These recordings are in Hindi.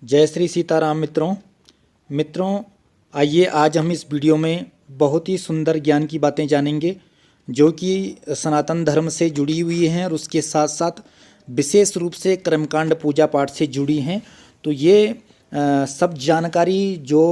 जय श्री सीताराम मित्रों आइए आज हम इस वीडियो में बहुत ही सुंदर ज्ञान की बातें जानेंगे जो कि सनातन धर्म से जुड़ी हुई हैं और उसके साथ साथ विशेष रूप से कर्मकांड पूजा पाठ से जुड़ी हैं। तो ये सब जानकारी जो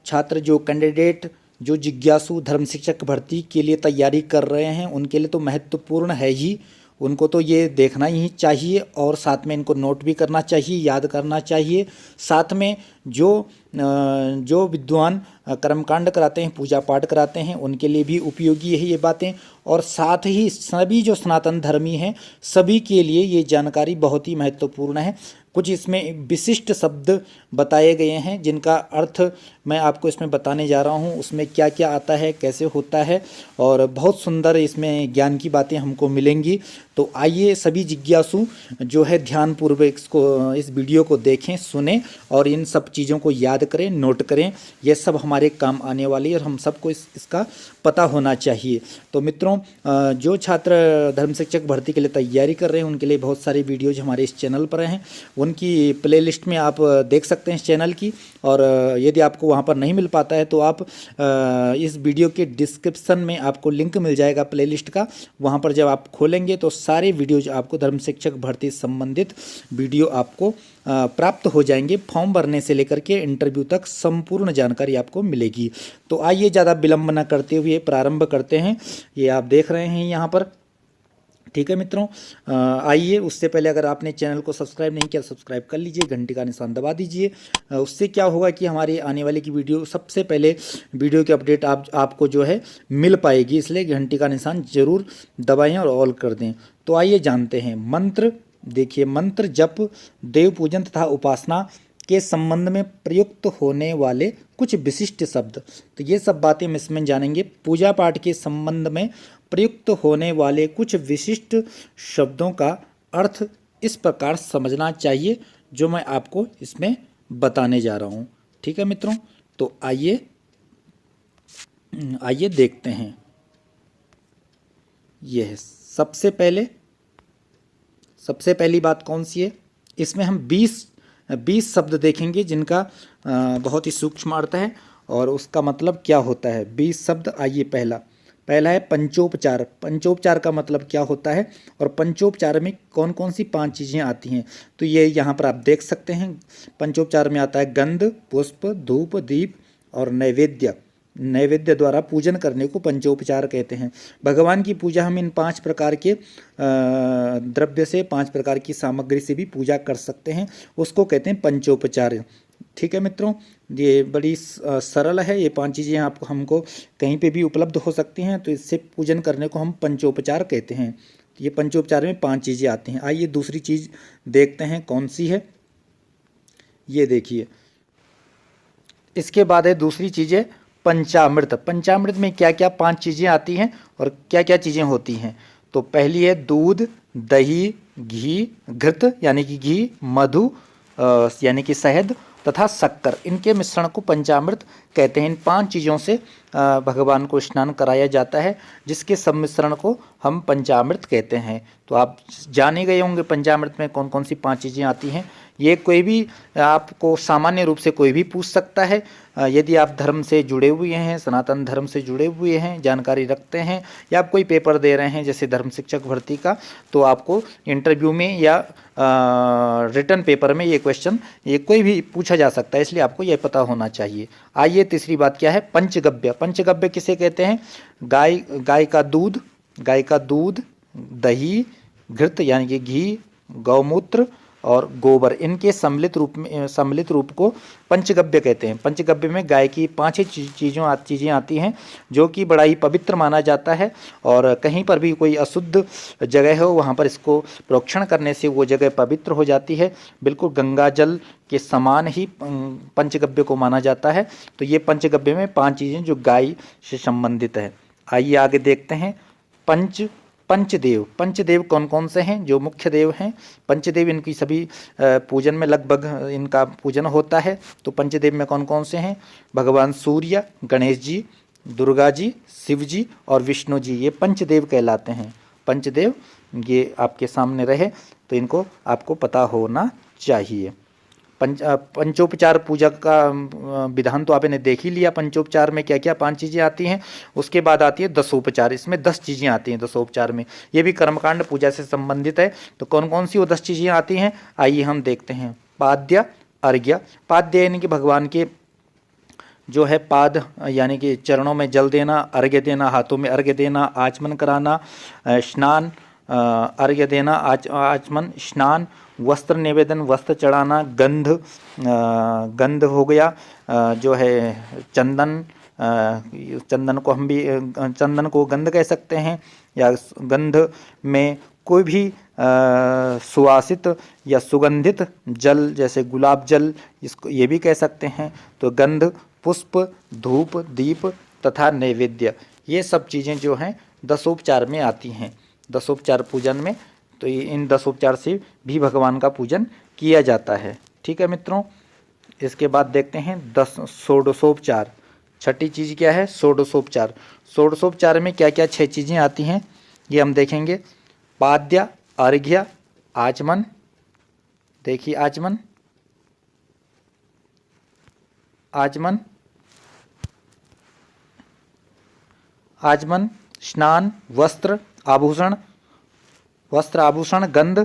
छात्र जो कैंडिडेट जो जिज्ञासु धर्म शिक्षक भर्ती के लिए तैयारी कर रहे हैं उनके लिए तो महत्वपूर्ण है ही। उनको तो ये देखना ही चाहिए और साथ में इनको नोट भी करना चाहिए, याद करना चाहिए। साथ में जो विद्वान कर्मकांड कराते हैं, पूजा पाठ कराते हैं, उनके लिए भी उपयोगी है ये बातें। और साथ ही सभी जो सनातन धर्मी हैं सभी के लिए ये जानकारी बहुत ही महत्वपूर्ण है। कुछ इसमें विशिष्ट शब्द बताए गए हैं जिनका अर्थ मैं आपको इसमें बताने जा रहा हूँ। उसमें क्या क्या आता है, कैसे होता है, और बहुत सुंदर इसमें ज्ञान की बातें हमको मिलेंगी। तो आइए सभी जिज्ञासु जो है ध्यानपूर्वक इस वीडियो को देखें, सुने और इन सब चीज़ों को याद करें, नोट करें। ये सब हमारे काम आने वाली है और हम सबको इसका पता होना चाहिए। तो मित्रों, जो छात्र धर्म शिक्षक भर्ती के लिए तैयारी कर रहे हैं उनके लिए बहुत सारी वीडियोज हमारे इस चैनल पर हैं। उनकी प्लेलिस्ट में आप देख सकते हैं इस चैनल की। और यदि आपको वहाँ पर नहीं मिल पाता है तो आप इस वीडियो के डिस्क्रिप्शन में आपको लिंक मिल जाएगा प्लेलिस्ट का। वहाँ पर जब आप खोलेंगे तो सारे वीडियोज आपको धर्म शिक्षक भर्ती संबंधित वीडियो आपको प्राप्त हो जाएंगे। फॉर्म भरने से लेकर के इंटरव्यू तक संपूर्ण जानकारी आपको मिलेगी। तो आइए ज़्यादा विलंब न करते हुए प्रारंभ करते हैं। ये आप देख रहे हैं यहाँ पर, ठीक है मित्रों। आइए, उससे पहले अगर आपने चैनल को सब्सक्राइब नहीं किया सब्सक्राइब कर लीजिए, घंटी का निशान दबा दीजिए। उससे क्या होगा कि हमारी आने वाली की वीडियो सबसे पहले वीडियो की अपडेट आपको जो है मिल पाएगी, इसलिए घंटी का निशान जरूर दबाएं और ऑल कर दें। तो आइए जानते हैं मंत्र। देखिए, मंत्र जप, देव पूजन तथा उपासना के संबंध में प्रयुक्त होने वाले कुछ विशिष्ट शब्द। तो ये सब बातें हम इसमें जानेंगे। पूजा पाठ के संबंध में प्रयुक्त होने वाले कुछ विशिष्ट शब्दों का अर्थ इस प्रकार समझना चाहिए जो मैं आपको इसमें बताने जा रहा हूँ। ठीक है मित्रों, तो आइए देखते हैं। यह है सबसे पहली बात कौन सी है। इसमें हम 20 शब्द देखेंगे जिनका बहुत ही सूक्ष्म अर्थ है और उसका मतलब क्या होता है। 20 शब्द। आइए, पहला है पंचोपचार। पंचोपचार का मतलब क्या होता है और पंचोपचार में कौन कौन सी 5 चीज़ें आती हैं। तो ये यहाँ पर आप देख सकते हैं। पंचोपचार में आता है गंध, पुष्प, धूप, दीप और नैवेद्य। नैवेद्य द्वारा पूजन करने को पंचोपचार कहते हैं। भगवान की पूजा हम इन 5 प्रकार के द्रव्य से, 5 प्रकार की सामग्री से भी पूजा कर सकते हैं, उसको कहते हैं पंचोपचार। ठीक है मित्रों, ये बड़ी सरल है। ये 5 चीज़ें आपको हमको कहीं पे भी उपलब्ध हो सकती हैं, तो इससे पूजन करने को हम पंचोपचार कहते हैं। तो ये पंचोपचार में 5 चीज़ें आती हैं। आइए दूसरी चीज़ देखते हैं कौन सी है। ये देखिए, इसके बाद है दूसरी चीज़ है पंचामृत। पंचामृत में क्या क्या 5 चीज़ें आती हैं और क्या क्या चीज़ें होती हैं। तो पहली है दूध, दही, घी, घृत यानी कि घी, मधु यानी कि शहद तथा शक्कर। इनके मिश्रण को पंचामृत कहते हैं। इन 5 चीज़ों से भगवान को स्नान कराया जाता है, जिसके सम्मिश्रण को हम पंचामृत कहते हैं। तो आप जाने गए होंगे पंचामृत में कौन कौन सी 5 चीज़ें आती हैं। ये कोई भी आपको सामान्य रूप से कोई भी पूछ सकता है। यदि आप धर्म से जुड़े हुए हैं, सनातन धर्म से जुड़े हुए हैं, जानकारी रखते हैं, या आप कोई पेपर दे रहे हैं जैसे धर्म शिक्षक भर्ती का, तो आपको इंटरव्यू में या रिटन पेपर में ये क्वेश्चन ये कोई भी पूछा जा सकता है, इसलिए आपको ये पता होना चाहिए। आइए तीसरी बात क्या है, पंचगव्य। पंचगव्य किसे कहते हैं। गाय का दूध, दही, घृत यानी कि घी, गौमूत्र और गोबर, इनके सम्मिलित रूप को पंचगव्य कहते हैं। पंचगव्य में गाय की 5 चीज़ें आती हैं जो कि बड़ा ही पवित्र माना जाता है। और कहीं पर भी कोई अशुद्ध जगह हो वहाँ पर इसको प्रोक्षण करने से वो जगह पवित्र हो जाती है। बिल्कुल गंगा जल के समान ही पंचगव्य को माना जाता है। तो ये पंचगव्य में 5 चीज़ें जो गाय से संबंधित है। आइए आगे देखते हैं। पंचदेव कौन कौन से हैं जो मुख्य देव हैं। पंचदेव इनकी सभी पूजन में लगभग इनका पूजन होता है। तो पंचदेव में कौन कौन से हैं। भगवान सूर्य, गणेश जी, दुर्गा जी, शिव जी और विष्णु जी, ये पंचदेव कहलाते हैं। पंचदेव ये आपके सामने रहे तो इनको आपको पता होना चाहिए। पंचोपचार पूजा का विधान तो आपने देख ही लिया। पंचोपचार में क्या क्या 5 चीज़ें आती हैं। उसके बाद आती है दसोपचार, इसमें 10 चीज़ें आती हैं दसोपचार में। ये भी कर्मकांड पूजा से संबंधित है। तो कौन कौन सी वो 10 चीज़ें आती हैं, आइए हम देखते हैं। पाद्य, अर्घ्य। पाद्य यानी कि भगवान के जो है पाद यानी कि चरणों में जल देना, अर्घ्य देना, हाथों में अर्घ्य देना, आचमन कराना, स्नान, अर्घ्य देना, आचमन, स्नान, वस्त्र निवेदन, वस्त्र चढ़ाना, गंध हो गया, जो है चंदन, चंदन को हम भी चंदन को गंध कह सकते हैं, या गंध में कोई भी सुवासित या सुगंधित जल जैसे गुलाब जल, इसको ये भी कह सकते हैं। तो गंध, पुष्प, धूप, दीप तथा नैवेद्य, ये सब चीज़ें जो हैं दसोपचार में आती हैं, दसोपचार पूजन में। तो इन दसोपचार से भी भगवान का पूजन किया जाता है। ठीक है मित्रों, इसके बाद देखते हैं षोडशोपचार। छठी चीज़ क्या है, षोडशोपचार। षोडशोपचार में क्या क्या 6 चीज़ें आती हैं ये हम देखेंगे। पाद्य, अर्घ्य, आचमन, देखिए आचमन, स्नान, वस्त्र आभूषण, गंध,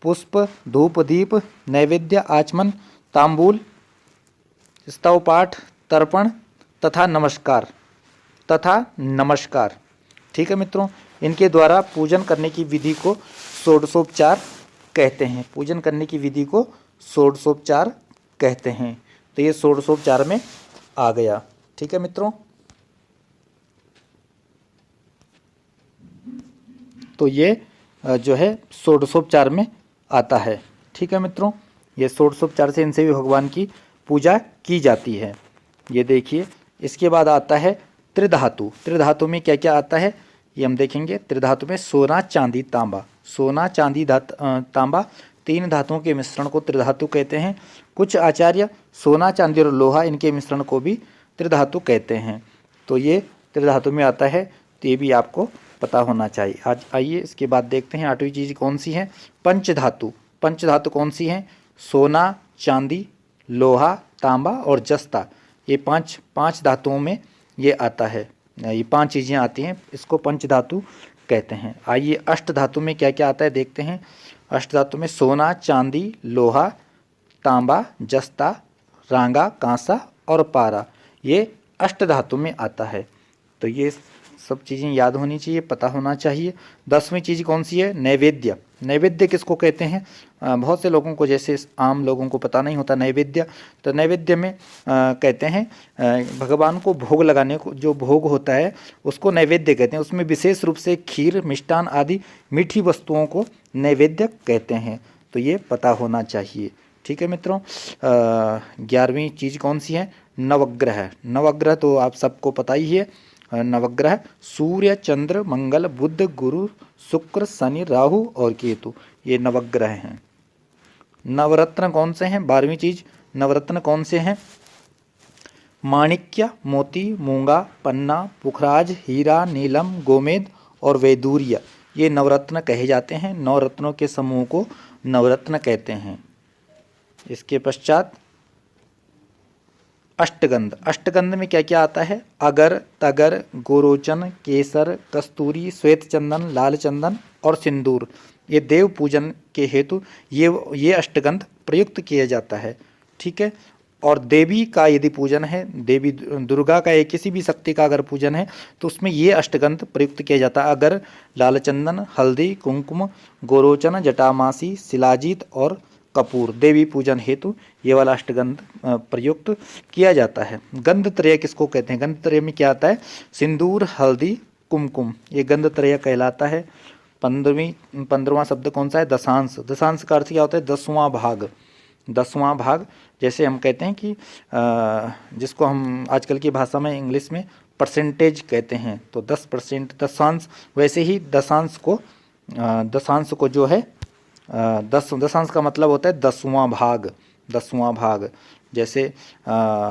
पुष्प, धूप, दीप, नैवेद्य, आचमन, तांबूल, स्तव पाठ, तर्पण तथा नमस्कार। ठीक है मित्रों, इनके द्वारा पूजन करने की विधि को षोडशोपचार कहते हैं। पूजन करने की विधि को षोडशोपचार कहते हैं। तो ये षोडशोपचार में आ गया। ठीक है मित्रों, तो ये जो है षोडशोपचार में आता है। ठीक है मित्रों, ये षोडशोपचार से इनसे भी भगवान की पूजा की जाती है। ये देखिए, इसके बाद आता है त्रिधातु। त्रिधातु में क्या क्या आता है ये हम देखेंगे। त्रिधातु में सोना, चांदी, तांबा। सोना, चांदी, तांबा, 3 धातुओं के मिश्रण को त्रिधातु कहते हैं। कुछ आचार्य सोना, चांदी और लोहा, इनके मिश्रण को भी त्रिधातु कहते हैं। तो ये त्रिधातु में आता है, तो ये भी आपको पता होना चाहिए। आज आइए इसके बाद देखते हैं 8वीं चीज़ कौन सी है, पंचधातु। पंचधातु कौन सी हैं, सोना, चांदी, लोहा, तांबा और जस्ता। ये पांच धातुओं में ये आता है। ये 5 चीज़ें आती हैं, इसको पंचधातु कहते हैं। आइए अष्ट धातु में क्या क्या आता है देखते हैं। अष्ट धातु में सोना, चांदी, लोहा, तांबा, जस्ता, रांगा, कांसा और पारा, ये अष्ट धातु में आता है। तो ये सब चीज़ें याद होनी चाहिए, पता होना चाहिए। 10वीं चीज़ कौन सी है, नैवेद्य। नैवेद्य किसको कहते हैं, बहुत से लोगों को, जैसे आम लोगों को पता नहीं होता नैवेद्य। तो नैवेद्य में कहते हैं भगवान को भोग लगाने को, जो भोग होता है उसको नैवेद्य कहते हैं। उसमें विशेष रूप से खीर, मिष्टान आदि मीठी वस्तुओं को नैवेद्य कहते हैं। तो ये पता होना चाहिए। ठीक है मित्रों, 11वीं चीज़ कौन सी है, नवग्रह। नवग्रह तो आप सबको पता ही है। नवग्रह सूर्य, चंद्र, मंगल, बुध, गुरु, शुक्र, शनि, राहु और केतु, ये नवग्रह हैं। नवरत्न कौन से हैं, 12वीं चीज, नवरत्न कौन से हैं, माणिक्य, मोती, मूंगा, पन्ना, पुखराज, हीरा, नीलम, गोमेद और वैदूर्य, ये नवरत्न कहे जाते हैं। 9 रत्नों के समूह को नवरत्न कहते हैं। इसके पश्चात अष्टगंध। अष्टगंध में क्या क्या आता है, अगर, तगर, गोरोचन, केसर, कस्तूरी, श्वेत चंदन, लाल चंदन और सिंदूर। ये देव पूजन के हेतु ये अष्टगंध प्रयुक्त किया जाता है। ठीक है, और देवी का यदि पूजन है, देवी दुर्गा का या किसी भी शक्ति का अगर पूजन है तो उसमें ये अष्टगंध प्रयुक्त किया जाता है। अगर, लाल चंदन, हल्दी, कुंकुम, गोरोचन, जटामासी, शिलाजीत और कपूर, देवी पूजन हेतु ये वाला अष्टगंध प्रयुक्त किया जाता है। गंधत्रय किसको कहते हैं, गंधत्रय में क्या आता है, सिंदूर, हल्दी, कुमकुम, ये गंधत्रय कहलाता है। 15वां शब्द कौन सा है, दशांश। दशांश का अर्थ क्या होता है, 10वां भाग। 10वां भाग, जैसे हम कहते हैं कि जिसको हम आजकल की भाषा में इंग्लिश में परसेंटेज कहते हैं, तो 10% दशांश, वैसे ही दशांश को जो है दशांश का मतलब होता है 10वां भाग। 10वां भाग, जैसे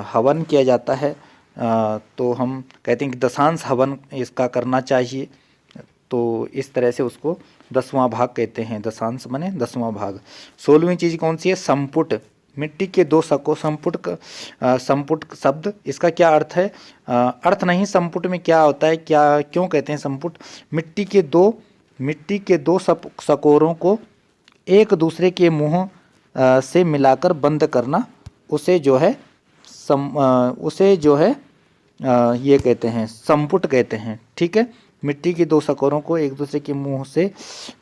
हवन किया जाता है तो हम कहते हैं कि दशांश हवन इसका करना चाहिए, तो इस तरह से उसको 10वां भाग कहते हैं। दशांश माने 10वां भाग। 16वीं चीज़ कौन सी है, संपुट। मिट्टी के दो संपुट शब्द, इसका क्या अर्थ है? अर्थ नहीं, संपुट में क्या होता है, क्या क्यों कहते हैं संपुट? मिट्टी के दो सकोरों को एक दूसरे के मुंह से मिलाकर बंद करना, उसे जो है ये कहते हैं संपुट कहते हैं। ठीक है, मिट्टी की दो सकोरों को एक दूसरे के मुंह से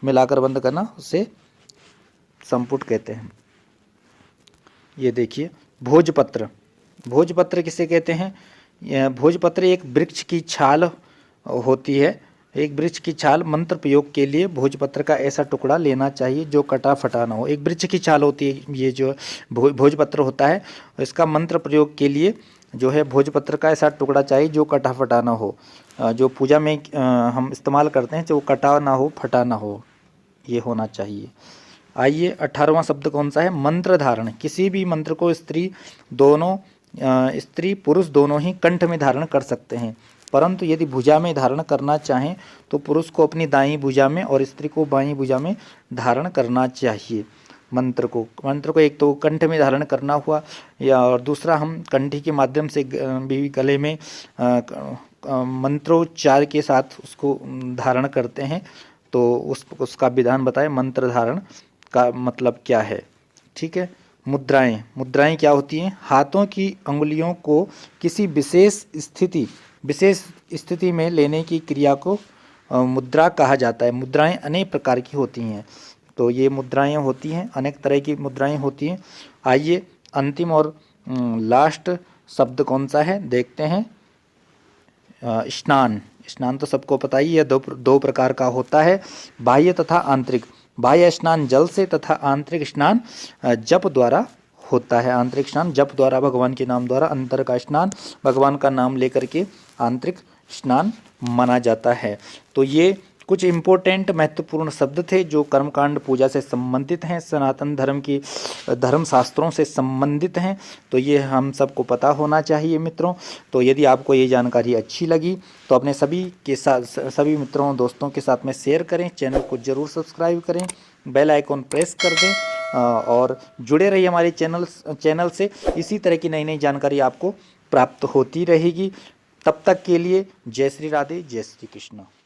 मिलाकर बंद करना, उसे संपुट कहते हैं। ये देखिए, भोजपत्र किसे कहते हैं? भोजपत्र एक वृक्ष की छाल होती है। एक वृक्ष की छाल, मंत्र प्रयोग के लिए भोजपत्र का ऐसा टुकड़ा लेना चाहिए जो कटा फटा ना हो। एक वृक्ष की छाल होती है, ये जो भोजपत्र होता है, इसका मंत्र प्रयोग के लिए जो है भोजपत्र का ऐसा टुकड़ा चाहिए जो कटा फटा ना हो। जो पूजा में हम इस्तेमाल करते हैं, जो कटा ना हो, फटा ना हो, ये होना चाहिए। आइए 18वां शब्द कौन सा है? मंत्र धारण। किसी भी मंत्र को स्त्री पुरुष दोनों ही कंठ में धारण कर सकते हैं, परंतु यदि भुजा में धारण करना चाहें तो पुरुष को अपनी दाईं भुजा में और स्त्री को बाईं भुजा में धारण करना चाहिए। मंत्र को एक तो कंठ में धारण करना हुआ, या और दूसरा हम कंठी के माध्यम से भी गले में मंत्रोच्चार के साथ उसको धारण करते हैं। तो उसका विधान बताएं, मंत्र धारण का मतलब क्या है। ठीक है, मुद्राएं क्या होती हैं? हाथों की अंगुलियों को किसी विशेष स्थिति में लेने की क्रिया को मुद्रा कहा जाता है। मुद्राएं अनेक प्रकार की होती हैं, तो ये मुद्राएं होती हैं, अनेक तरह की मुद्राएं होती हैं। आइए अंतिम और लास्ट शब्द कौन सा है देखते हैं। स्नान तो सबको पता ही है, दो प्रकार का होता है, बाह्य तथा आंतरिक। बाह्य स्नान जल से तथा आंतरिक स्नान जप द्वारा होता है। आंतरिक स्नान जप द्वारा, भगवान के नाम द्वारा। अंतर का स्नान भगवान का नाम लेकर के आंतरिक स्नान माना जाता है। तो ये कुछ इम्पोर्टेंट महत्वपूर्ण शब्द थे जो कर्मकांड पूजा से संबंधित हैं, सनातन धर्म की धर्म शास्त्रों से संबंधित हैं। तो ये हम सबको पता होना चाहिए मित्रों। तो यदि आपको ये जानकारी अच्छी लगी तो अपने सभी मित्रों दोस्तों के साथ में शेयर करें, चैनल को ज़रूर सब्सक्राइब करें, बेल आइकॉन प्रेस कर दें और जुड़े रहिए हमारे चैनल से। इसी तरह की नई नई जानकारी आपको प्राप्त होती रहेगी। तब तक के लिए जय श्री राधे, जय श्री कृष्ण।